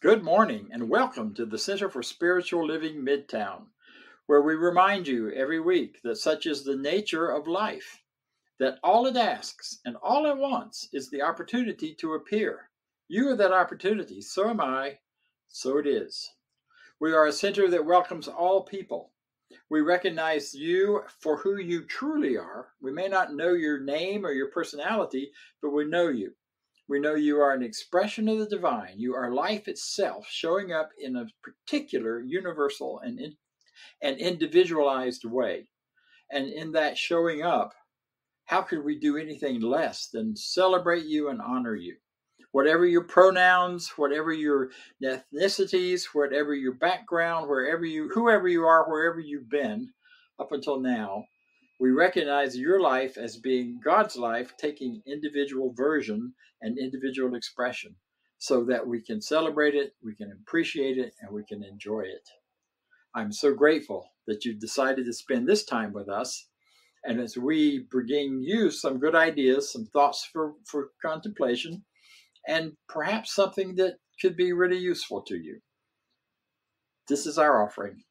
Good morning and welcome to the Center for Spiritual Living Midtown, where we remind you every week that such is the nature of life, that all it asks and all it wants is the opportunity to appear. You are that opportunity, so am I, so it is. We are a center that welcomes all people. We recognize you for who you truly are. We may not know your name or your personality, but we know you. We know you are an expression of the divine. You are life itself showing up in a particular, universal, and individualized way. And in that showing up, how could we do anything less than celebrate you and honor you? Whatever your pronouns, whatever your ethnicities, whatever your background, whoever you are, wherever you've been up until now, we recognize your life as being God's life, taking individual version and individual expression so that we can celebrate it, we can appreciate it, and we can enjoy it. I'm so grateful that you've decided to spend this time with us. And as we bring you some good ideas, some thoughts for contemplation, and perhaps something that could be really useful to you. This is our offering.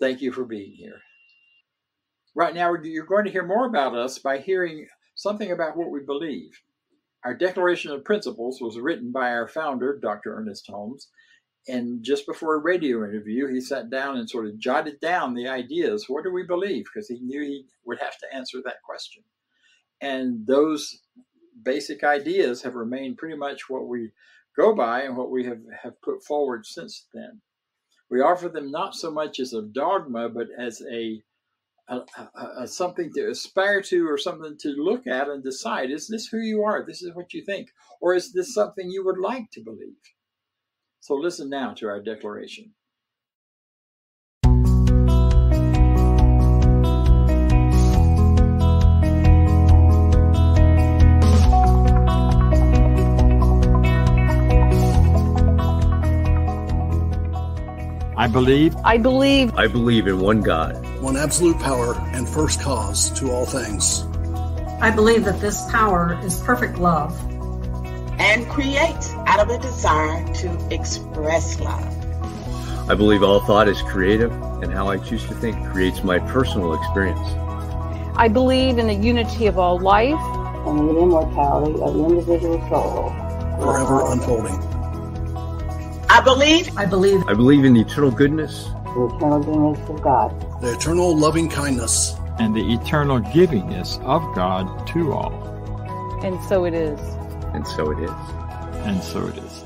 Thank you for being here. Right now, you're going to hear more about us by hearing something about what we believe. Our Declaration of Principles was written by our founder, Dr. Ernest Holmes, and just before a radio interview, he sat down and sort of jotted down the ideas. What do we believe? Because he knew he would have to answer that question. And those basic ideas have remained pretty much what we go by and what we have put forward since then. We offer them not so much as a dogma, but as a something to aspire to or something to look at and decide, is this who you are? This is what you think? Or is this something you would like to believe? So listen now to our declaration. I believe in one God, one absolute power and first cause to all things. I believe that this power is perfect love and creates out of a desire to express love. I believe all thought is creative, and how I choose to think creates my personal experience. I believe in the unity of all life and the immortality of the individual soul, forever unfolding. I believe in the eternal goodness, the eternal goodness of God, the eternal loving kindness, and the eternal givingness of God to all. And so it is. And so it is. And so it is.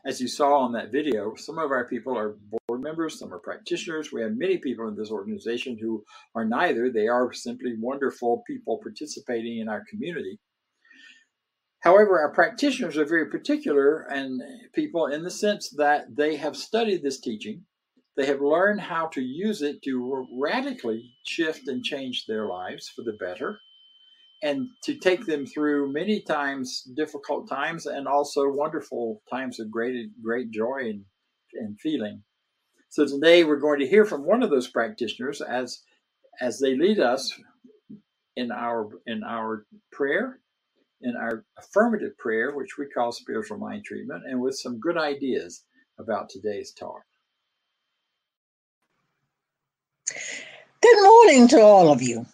As you saw on that video, some of our people are board members, some are practitioners. We have many people in this organization who are neither. They are simply wonderful people participating in our community. However, our practitioners are very particular and people in the sense that they have studied this teaching. They have learned how to use it to radically shift and change their lives for the better, and to take them through many times difficult times and also wonderful times of great joy and feeling. So today we're going to hear from one of those practitioners as they lead us in our prayer, in our affirmative prayer, which we call spiritual mind treatment, and with some good ideas about today's talk. Good morning to all of you.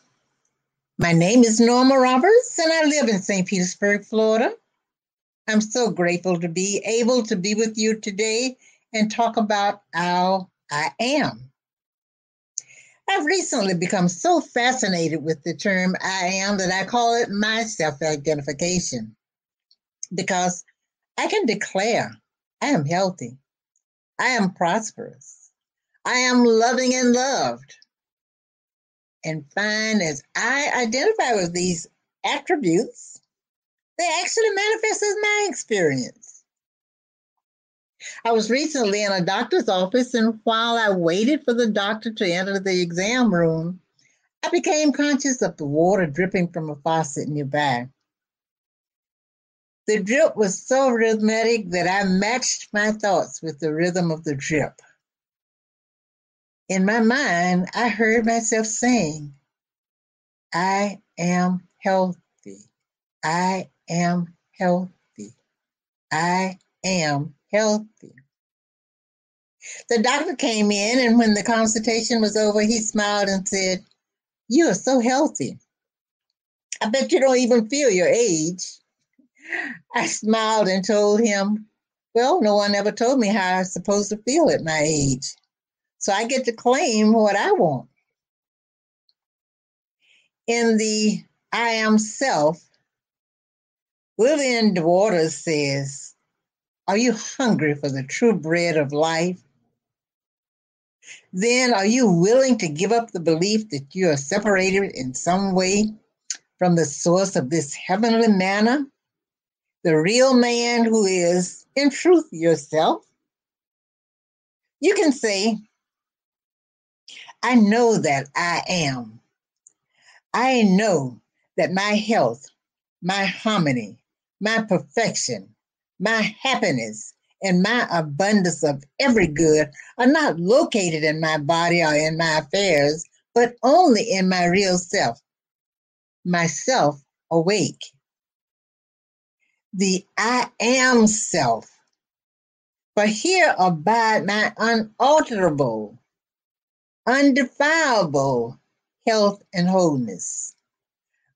My name is Norma Roberts, and I live in St. Petersburg, Florida. I'm so grateful to be able to be with you today and talk about how I am. I've recently become so fascinated with the term I am that I call it my self-identification, because I can declare I am healthy, I am prosperous, I am loving and loved, and find as I identify with these attributes, they actually manifest as my experience. I was recently in a doctor's office, and while I waited for the doctor to enter the exam room, I became conscious of the water dripping from a faucet nearby. The drip was so rhythmic that I matched my thoughts with the rhythm of the drip. In my mind, I heard myself saying, I am healthy. I am healthy. I am healthy. The doctor came in, and when the consultation was over, he smiled and said, "You are so healthy. I bet you don't even feel your age." I smiled and told him, "Well, no one ever told me how I was supposed to feel at my age. So I get to claim what I want." In the I Am Self, Lillian DeWaters says, "Are you hungry for the true bread of life? Then are you willing to give up the belief that you are separated in some way from the source of this heavenly manna, the real man who is, in truth, yourself?" You can say, "I know that I am. I know that my health, my harmony, my perfection, my happiness, and my abundance of every good are not located in my body or in my affairs, but only in my real self, myself awake." The I am self. "For here abide my unalterable, undefilable health and wholeness,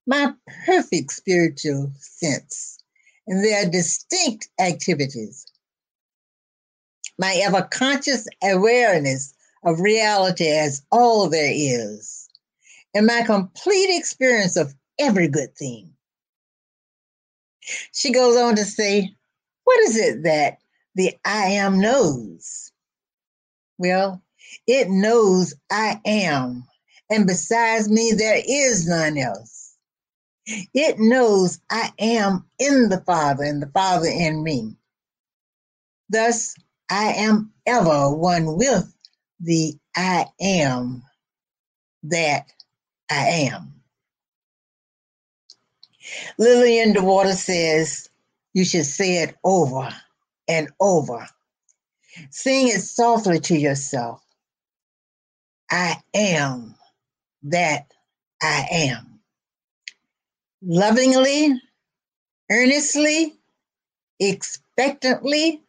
my perfect spiritual sense, and their distinct activities, my ever conscious awareness of reality as all there is, and my complete experience of every good thing." She goes on to say, what is it that the I am knows? Well, it knows I am, and besides me, there is none else. It knows I am in the Father, and the Father in me. Thus, I am ever one with the I am that I am. Lillian DeWater says, you should say it over and over. Sing it softly to yourself. I am that I am. Lovingly, earnestly, expectantly.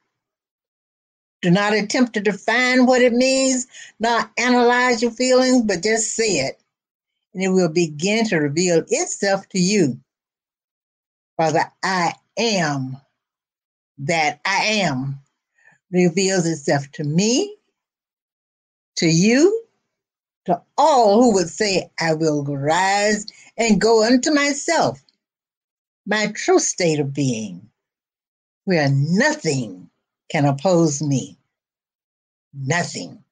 Do not attempt to define what it means, not analyze your feelings, but just say it, and it will begin to reveal itself to you. For the I am that I am reveals itself to me, to you, to all who would say, I will rise and go unto myself, my true state of being, where nothing can oppose me. Nothing.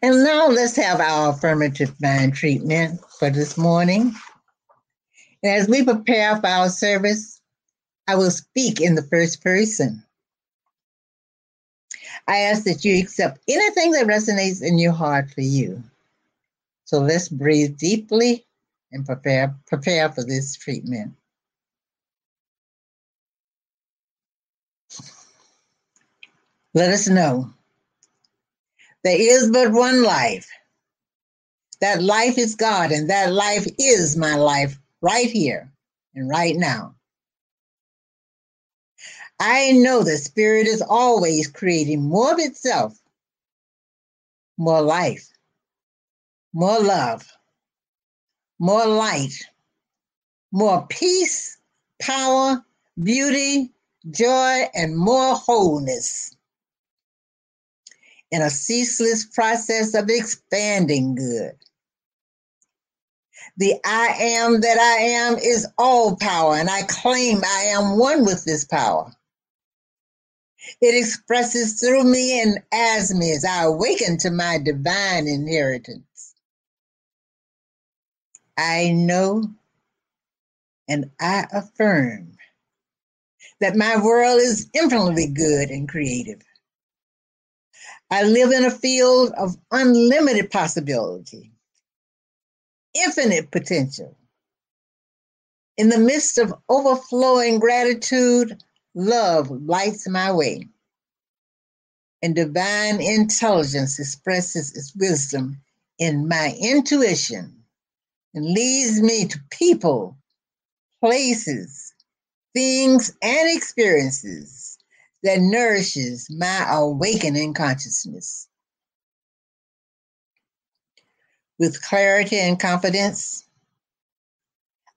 And now let's have our affirmative mind treatment for this morning. And as we prepare for our service, I will speak in the first person. I ask that you accept anything that resonates in your heart for you. So let's breathe deeply and prepare for this treatment. Let us know there is but one life. That life is God, and that life is my life right here and right now. I know the Spirit is always creating more of itself, more life, more love, more light, more peace, power, beauty, joy, and more wholeness in a ceaseless process of expanding good. The I am that I am is all power, and I claim I am one with this power. It expresses through me and as me as I awaken to my divine inheritance. I know and I affirm that my world is infinitely good and creative. I live in a field of unlimited possibility, infinite potential. In the midst of overflowing gratitude, love lights my way, and divine intelligence expresses its wisdom in my intuition and leads me to people, places, things, and experiences that nourishes my awakening consciousness. With clarity and confidence,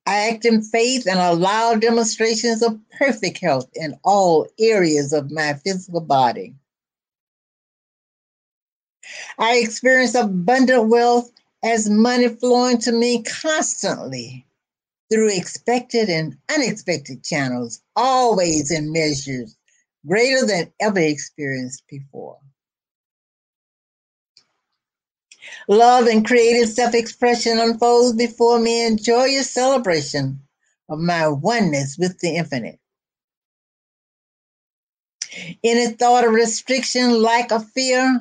I act in faith and allow demonstrations of perfect health in all areas of my physical body. I experience abundant wealth as money flowing to me constantly through expected and unexpected channels, always in measures greater than ever experienced before. Love and creative self-expression unfolds before me in joyous celebration of my oneness with the infinite. Any thought of restriction, lack of fear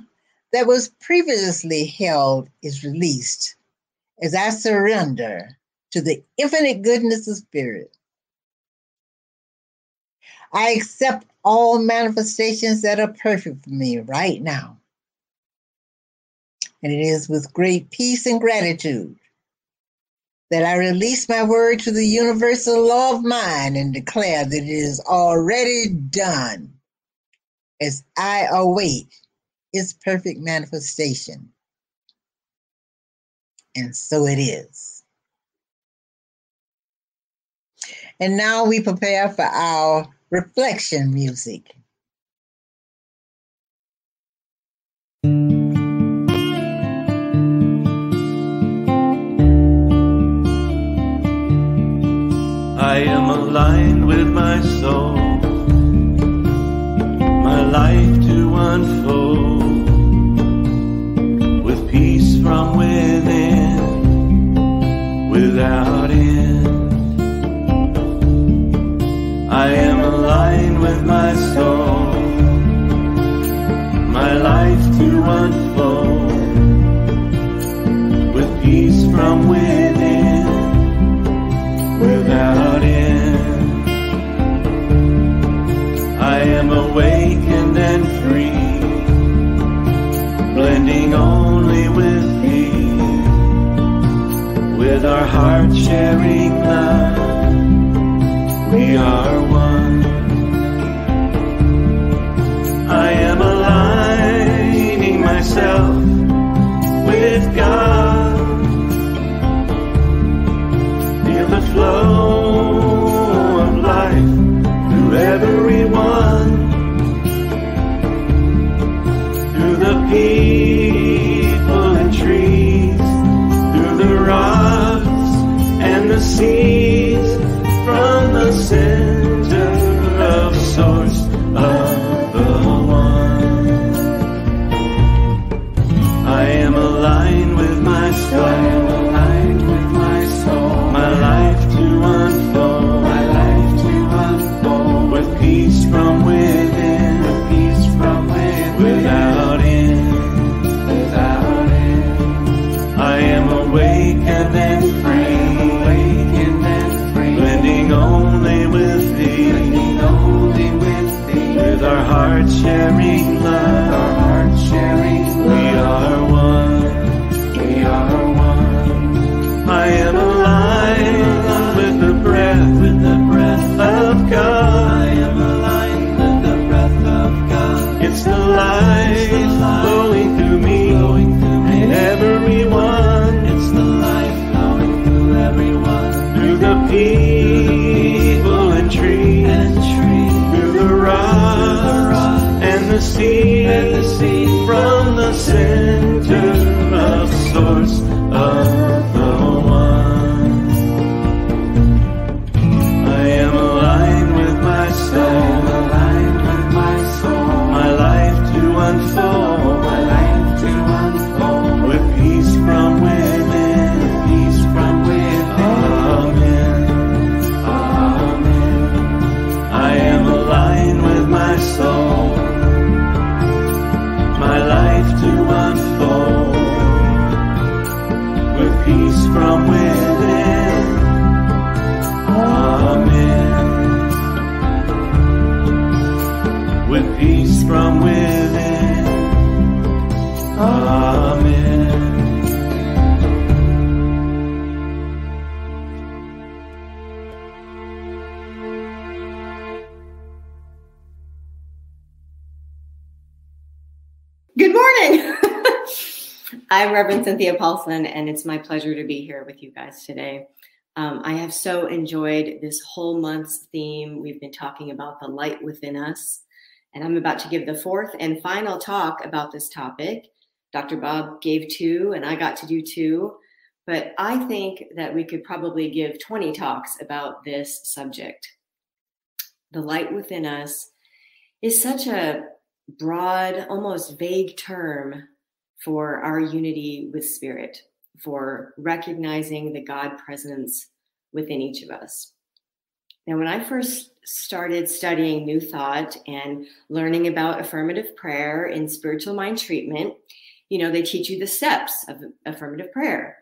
that was previously held is released as I surrender to the infinite goodness of spirit. I accept all manifestations that are perfect for me right now. And it is with great peace and gratitude that I release my word to the universal law of mind and declare that it is already done as I await its perfect manifestation. And so it is. And now we prepare for our reflection music. I am aligned with my soul, my life to unfold, with peace from within, without end. I am aligned with my soul, my life to unfold, with peace from within, without end. I am awakened and free, blending only with thee, with our heart sharing love, we are one. I am aligning myself with God. Feel the flow of life through everyone, through the people and trees, through the rocks and the seas, from the center I'm Reverend Cynthia Paulsen, and it's my pleasure to be here with you guys today. I have so enjoyed this whole month's theme. We've been talking about the light within us, and I'm about to give the fourth and final talk about this topic. Dr. Bob gave 2, and I got to do 2, but I think that we could probably give 20 talks about this subject. The light within us is such a broad, almost vague term for our unity with spirit, for recognizing the God presence within each of us. Now, when I first started studying New Thought and learning about affirmative prayer in spiritual mind treatment, they teach you the steps of affirmative prayer.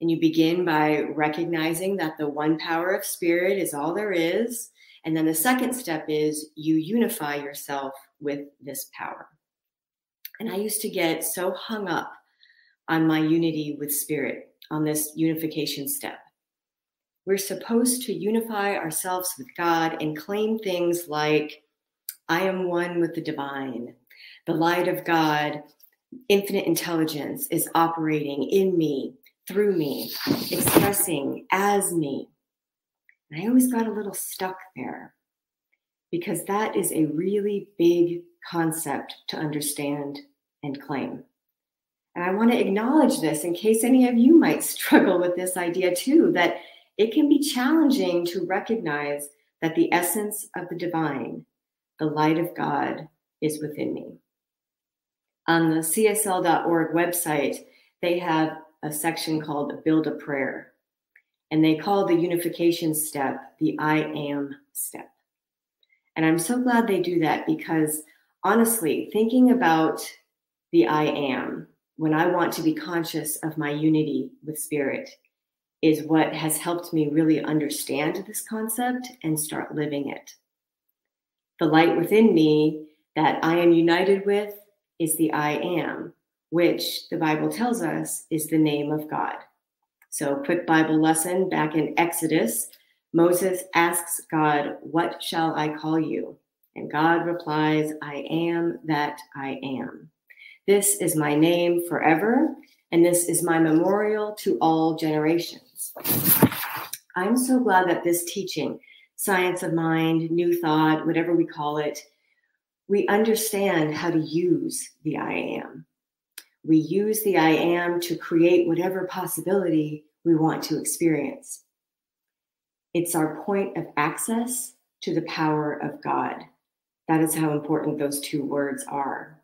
And you begin by recognizing that the one power of spirit is all there is. And then the second step is you unify yourself with this power. And I used to get so hung up on my unity with spirit, on this unification step. We're supposed to unify ourselves with God and claim things like, I am one with the divine. The light of God, infinite intelligence, is operating in me, through me, expressing as me. And I always got a little stuck there because that is a really big concept to understand and claim. And I want to acknowledge this in case any of you might struggle with this idea too, that it can be challenging to recognize that the essence of the divine, the light of God, is within me. On the csl.org website, they have a section called Build a Prayer, and they call the unification step the I am step. And I'm so glad they do that because honestly, thinking about the I am when I want to be conscious of my unity with spirit is what has helped me really understand this concept and start living it. The light within me that I am united with is the I am, which the Bible tells us is the name of God. So, quick Bible lesson back in Exodus, Moses asks God, "What shall I call you?" And God replies, "I am that I am. This is my name forever, and this is my memorial to all generations." I'm so glad that this teaching, science of mind, new thought, whatever we call it, we understand how to use the I am. We use the I am to create whatever possibility we want to experience. It's our point of access to the power of God. That is how important those 2 words are.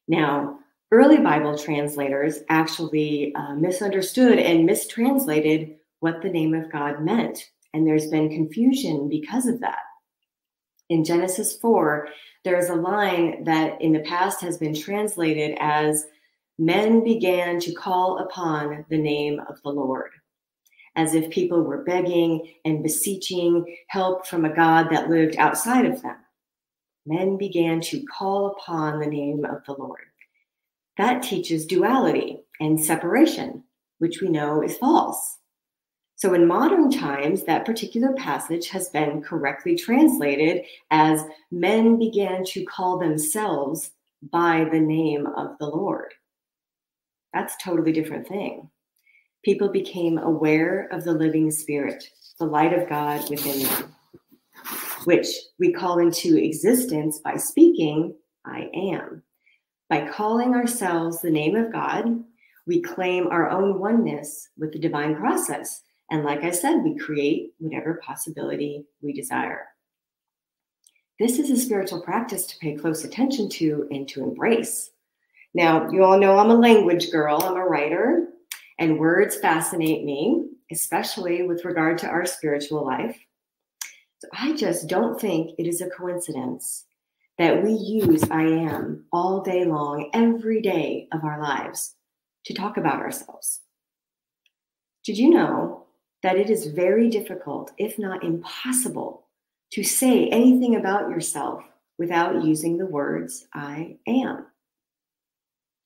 Now, early Bible translators actually misunderstood and mistranslated what the name of God meant. And there's been confusion because of that. In Genesis 4, there's a line that in the past has been translated as, "Men began to call upon the name of the Lord," as if people were begging and beseeching help from a God that lived outside of them. Men began to call upon the name of the Lord. That teaches duality and separation, which we know is false. So in modern times, that particular passage has been correctly translated as men began to call themselves by the name of the Lord. That's a totally different thing. People became aware of the living spirit, the light of God within them, which we call into existence by speaking, I am. By calling ourselves the name of God, we claim our own oneness with the divine process. And like I said, we create whatever possibility we desire. This is a spiritual practice to pay close attention to and to embrace. Now, you all know I'm a language girl. I'm a writer, and words fascinate me, especially with regard to our spiritual life. So I just don't think it is a coincidence that we use I am all day long, every day of our lives to talk about ourselves. Did you know that it is very difficult, if not impossible, to say anything about yourself without using the words I am?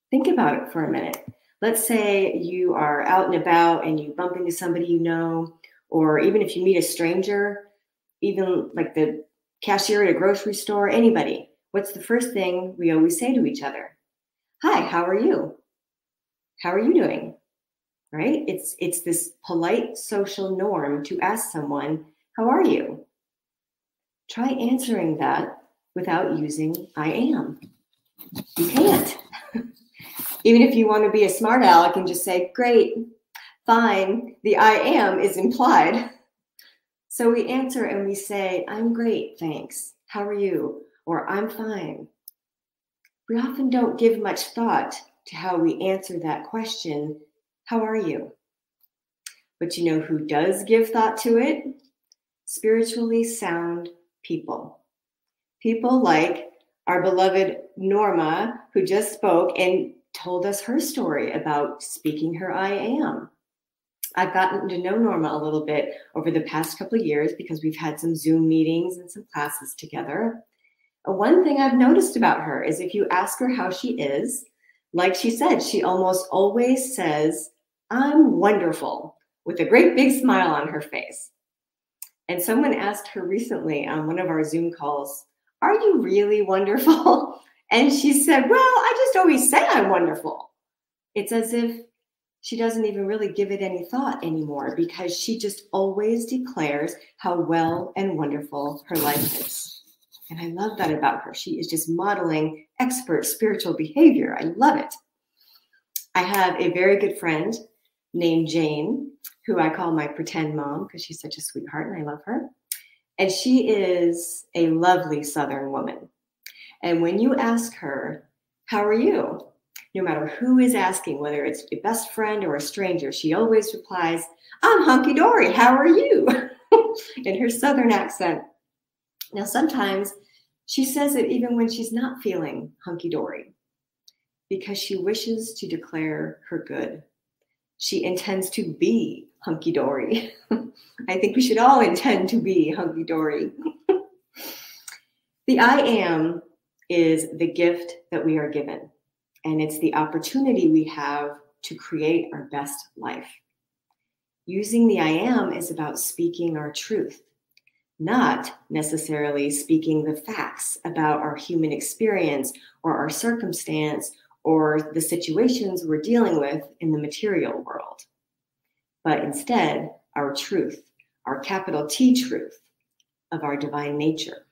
Think about it for a minute. Let's say you are out and about and you bump into somebody you know, or even if you meet a stranger, even like the cashier at a grocery store, anybody. What's the first thing we always say to each other? Hi, how are you? How are you doing? Right? It's this polite social norm to ask someone, how are you? Try answering that without using I am. You can't. Even if you want to be a smart aleck and just say, great, fine, the I am is implied. So we answer and we say, I'm great, thanks. How are you? Or I'm fine. We often don't give much thought to how we answer that question, how are you? But you know who does give thought to it? Spiritually sound people. People like our beloved Norma, who just spoke and told us her story about speaking her I am. I've gotten to know Norma a little bit over the past couple of years because we've had some Zoom meetings and some classes together. One thing I've noticed about her is if you ask her how she is, like she said, she almost always says, I'm wonderful, with a great big smile on her face. And someone asked her recently on one of our Zoom calls, are you really wonderful? And she said, well, I just always say I'm wonderful. It's as if she doesn't even really give it any thought anymore because she just always declares how well and wonderful her life is. And I love that about her. She is just modeling expert spiritual behavior. I love it. I have a very good friend named Jane, who I call my pretend mom because she's such a sweetheart and I love her. And she is a lovely Southern woman. And when you ask her, how are you? No matter who is asking, whether it's a best friend or a stranger, she always replies, I'm hunky-dory, how are you? In her Southern accent. Now, sometimes she says it even when she's not feeling hunky-dory because she wishes to declare her good. She intends to be hunky-dory. I think we should all intend to be hunky-dory. The I am is the gift that we are given, and it's the opportunity we have to create our best life. Using the I am is about speaking our truth, not necessarily speaking the facts about our human experience or our circumstance or the situations we're dealing with in the material world, but instead our truth, our capital T truth of our divine nature.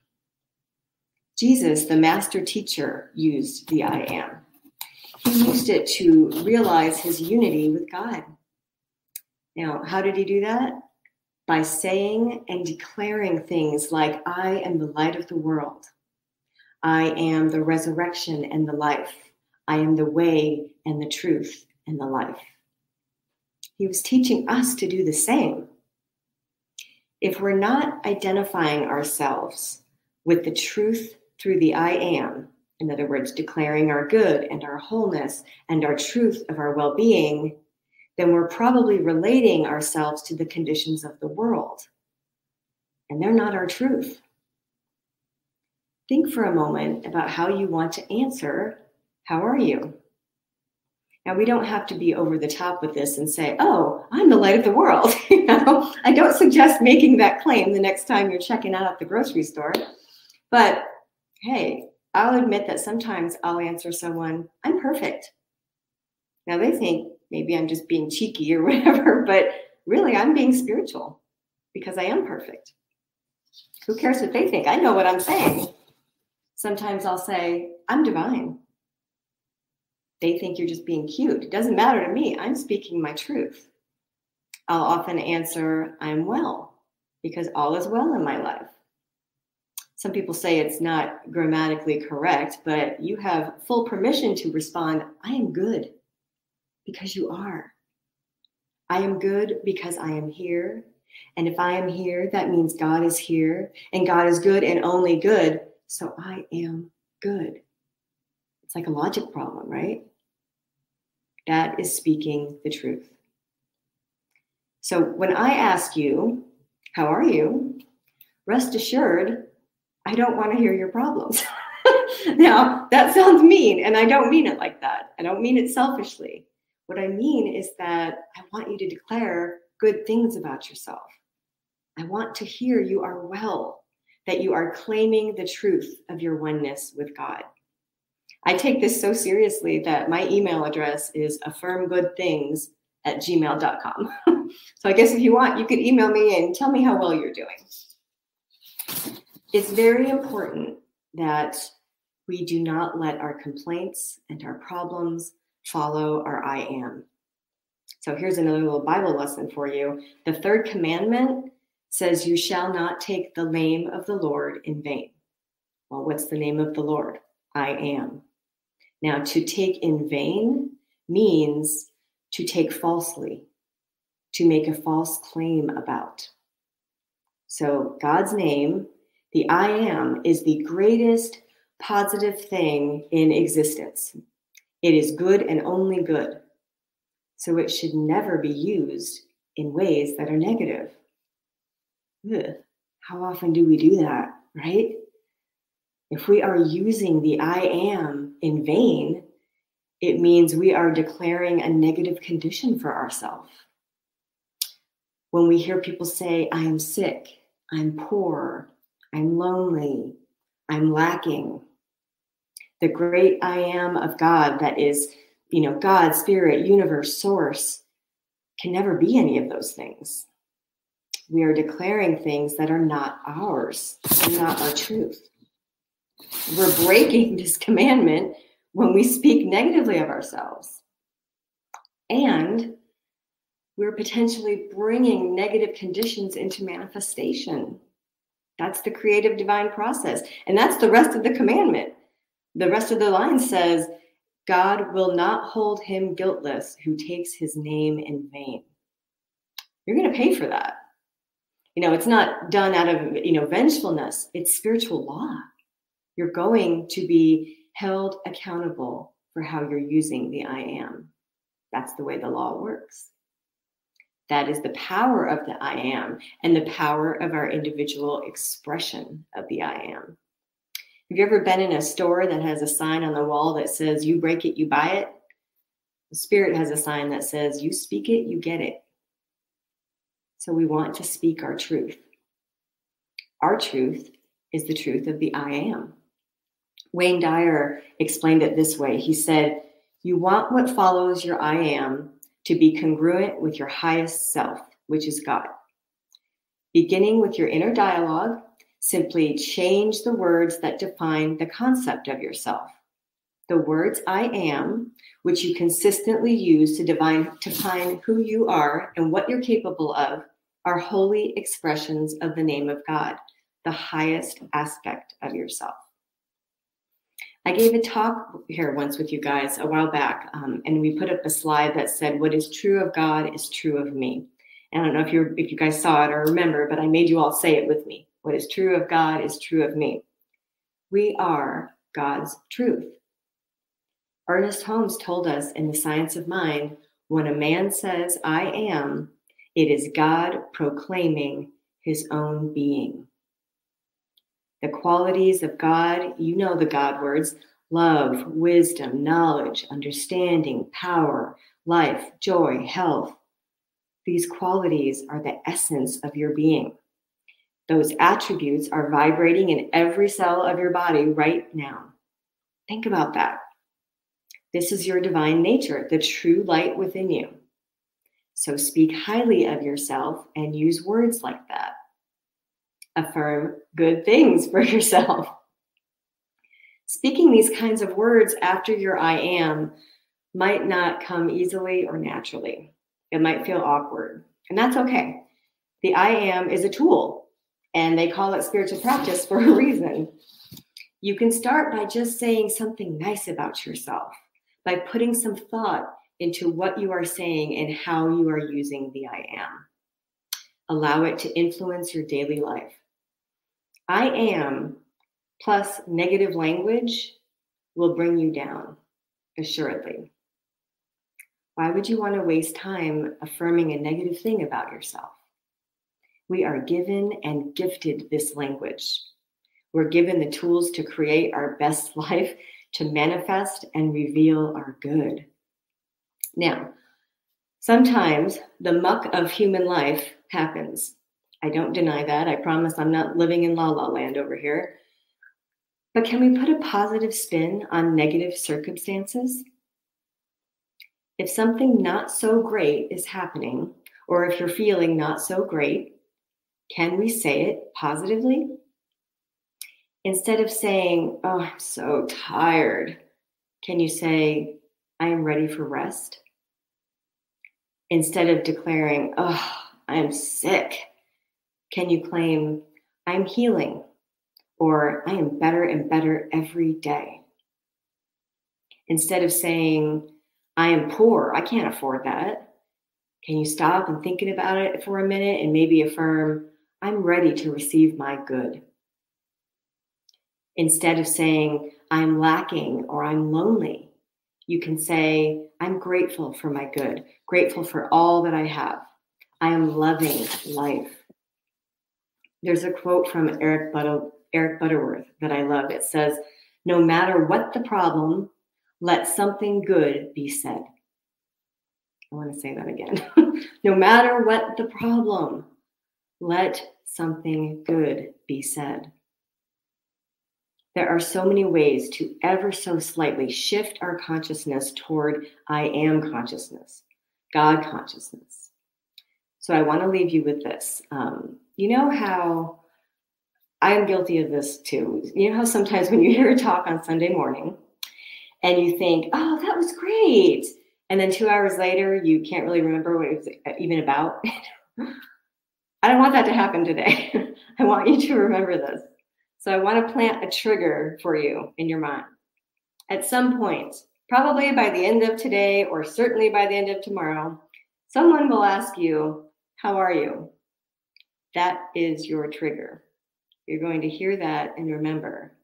Jesus, the master teacher, used the I am. He used it to realize his unity with God. Now, how did he do that? By saying and declaring things like, I am the light of the world. I am the resurrection and the life. I am the way and the truth and the life. He was teaching us to do the same. If we're not identifying ourselves with the truth through the I am, in other words, declaring our good and our wholeness and our truth of our well-being, then we're probably relating ourselves to the conditions of the world. And they're not our truth. Think for a moment about how you want to answer, how are you? Now, we don't have to be over the top with this and say, oh, I'm the light of the world. You know, I don't suggest making that claim the next time you're checking out at the grocery store. But hey, I'll admit that sometimes I'll answer someone, I'm perfect. Now they think maybe I'm just being cheeky or whatever, but really I'm being spiritual because I am perfect. Who cares what they think? I know what I'm saying. Sometimes I'll say, I'm divine. They think you're just being cute. It doesn't matter to me. I'm speaking my truth. I'll often answer, I'm well, because all is well in my life. Some people say it's not grammatically correct, but you have full permission to respond, I am good, because you are. I am good because I am here. And if I am here, that means God is here. And God is good and only good. So I am good. It's like a logic problem, right? That is speaking the truth. So when I ask you, how are you? Rest assured, I don't want to hear your problems. Now, that sounds mean, and I don't mean it like that. I don't mean it selfishly. What I mean is that I want you to declare good things about yourself. I want to hear you are well, that you are claiming the truth of your oneness with God. I take this so seriously that my email address is affirmgoodthings@gmail.com. So I guess if you want, you could email me and tell me how well you're doing. It's very important that we do not let our complaints and our problems follow our I am. So here's another little Bible lesson for you. The third commandment says, you shall not take the name of the Lord in vain. Well, what's the name of the Lord? I am. Now, to take in vain means to take falsely, to make a false claim about. So God's name, the I am, is the greatest positive thing in existence. It is good and only good. So it should never be used in ways that are negative. Ugh, how often do we do that, right? If we are using the I am in vain, it means we are declaring a negative condition for ourselves. When we hear people say, I am sick, I'm poor, I'm lonely, I'm lacking, the great I am of God that is, God, spirit, universe, source, can never be any of those things. We are declaring things that are not ours and not our truth. We're breaking this commandment when we speak negatively of ourselves. And we're potentially bringing negative conditions into manifestation. That's the creative divine process. And that's the rest of the commandment. The rest of the line says, God will not hold him guiltless who takes his name in vain. You're going to pay for that. It's not done out of, vengefulness. It's spiritual law. You're going to be held accountable for how you're using the I am. That's the way the law works. That is the power of the I am and the power of our individual expression of the I am. Have you ever been in a store that has a sign on the wall that says, you break it, you buy it? The Spirit has a sign that says, you speak it, you get it. So we want to speak our truth. Our truth is the truth of the I am. Wayne Dyer explained it this way. He said, you want what follows your I am to be congruent with your highest self, which is God. Beginning with your inner dialogue, simply change the words that define the concept of yourself. The words I am, which you consistently use to define who you are and what you're capable of, are holy expressions of the name of God, the highest aspect of yourself. I gave a talk here once with you guys a while back, and we put up a slide that said, what is true of God is true of me. And I don't know if you guys saw it or remember, but I made you all say it with me. What is true of God is true of me. We are God's truth. Ernest Holmes told us in The Science of Mind, when a man says, I am, it is God proclaiming his own being. The qualities of God, the God words, love, wisdom, knowledge, understanding, power, life, joy, health. These qualities are the essence of your being. Those attributes are vibrating in every cell of your body right now. Think about that. This is your divine nature, the true light within you. So speak highly of yourself and use words like that. Affirm good things for yourself. Speaking these kinds of words after your I am might not come easily or naturally. It might feel awkward, and that's okay. The I am is a tool, and they call it spiritual practice for a reason. You can start by just saying something nice about yourself, by putting some thought into what you are saying and how you are using the I am. Allow it to influence your daily life. I am plus negative language will bring you down, assuredly. Why would you want to waste time affirming a negative thing about yourself? We are given and gifted this language. We're given the tools to create our best life, to manifest and reveal our good. Now, sometimes the muck of human life happens. I don't deny that. I promise I'm not living in la la land over here. But can we put a positive spin on negative circumstances? If something not so great is happening, or if you're feeling not so great, can we say it positively? Instead of saying, oh, I'm so tired, can you say, I am ready for rest? Instead of declaring, oh, I'm sick, can you claim, I'm healing, or I am better and better every day? Instead of saying, I am poor, I can't afford that, can you stop and thinking about it for a minute and maybe affirm, I'm ready to receive my good? Instead of saying, I'm lacking or I'm lonely, you can say, I'm grateful for my good, grateful for all that I have. I am loving life. There's a quote from Eric Butterworth that I love. It says, no matter what the problem, let something good be said. I want to say that again. No matter what the problem, let something good be said. There are so many ways to ever so slightly shift our consciousness toward I am consciousness, God consciousness. So I want to leave you with this. You know how I am guilty of this too. You know how sometimes when you hear a talk on Sunday morning and you think, oh, that was great. And then 2 hours later, you can't really remember what it was even about. I don't want that to happen today. I want you to remember this. So I want to plant a trigger for you in your mind. At some point, probably by the end of today, or certainly by the end of tomorrow, someone will ask you, how are you? That is your trigger. You're going to hear that and remember.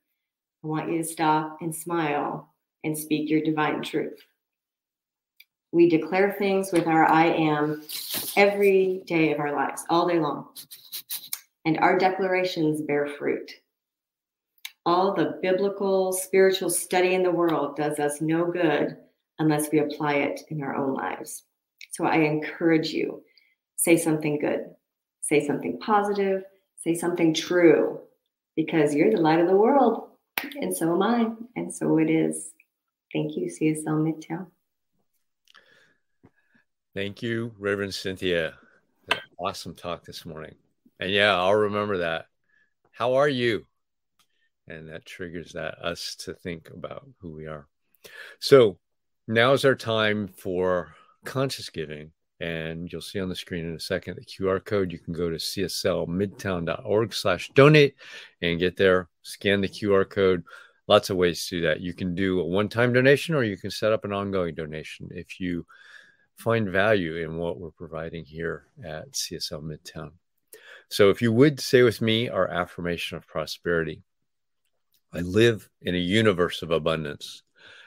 I want you to stop and smile and speak your divine truth. We declare things with our I am every day of our lives, all day long. And our declarations bear fruit. All the biblical, spiritual study in the world does us no good unless we apply it in our own lives. So I encourage you, say something good, say something positive, say something true, because you're the light of the world, and so am I, and so it is. Thank you, CSL Midtown. Thank you, Reverend Cynthia. Awesome talk this morning. And yeah, I'll remember that. How are you? And that triggers us to think about who we are. So now is our time for conscious giving. And you'll see on the screen in a second the QR code. You can go to cslmidtown.org/donate and get there, scan the QR code. Lots of ways to do that. You can do a one-time donation, or you can set up an ongoing donation if you find value in what we're providing here at CSL Midtown. So if you would say with me our affirmation of prosperity. I live in a universe of abundance.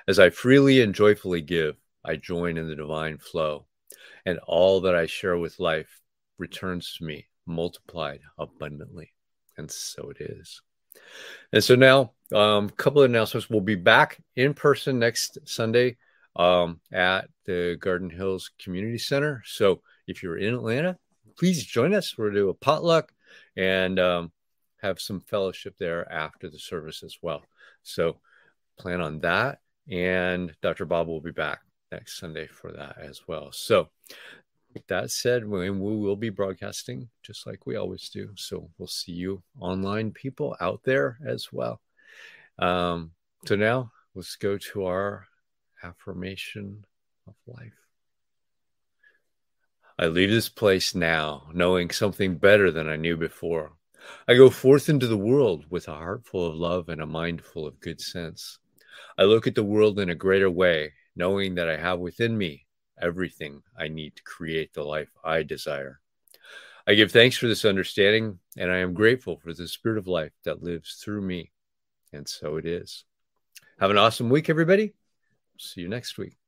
As I freely and joyfully give, I join in the divine flow, and all that I share with life returns to me multiplied abundantly. And so it is. And so now, a couple of announcements. We'll be back in person next Sunday at the Garden Hills Community Center. So if you're in Atlanta, please join us. We'll do a potluck and have some fellowship there after the service as well. So plan on that. And Dr. Bob will be back next Sunday for that as well. So with that said, we will be broadcasting just like we always do. So we'll see you online people out there as well. So now let's go to our affirmation of life. I leave this place now, knowing something better than I knew before. I go forth into the world with a heart full of love and a mind full of good sense. I look at the world in a greater way, knowing that I have within me everything I need to create the life I desire. I give thanks for this understanding, and I am grateful for the spirit of life that lives through me. And so it is. Have an awesome week, everybody. See you next week.